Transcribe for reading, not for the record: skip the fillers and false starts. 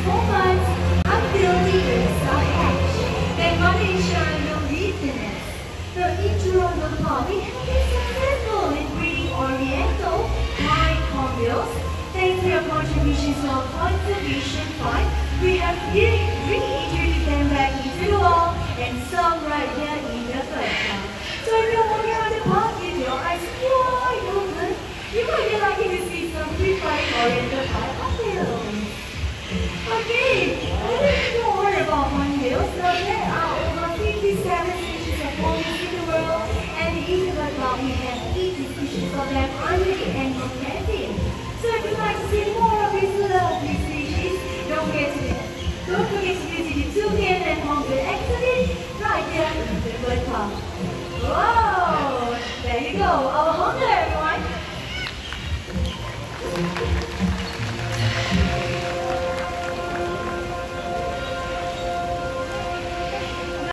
months until the eggs are hatched. Then mother ensures no weakness. The Jurong farm has been successful in breeding Oriental white hornbills. Thanks to your contributions of conservation fund, we have reintroduced them back into the wild and some right here in the first one. So if you're walking around the park with your eyes wide open, you might be lucky to see some free flying Oriental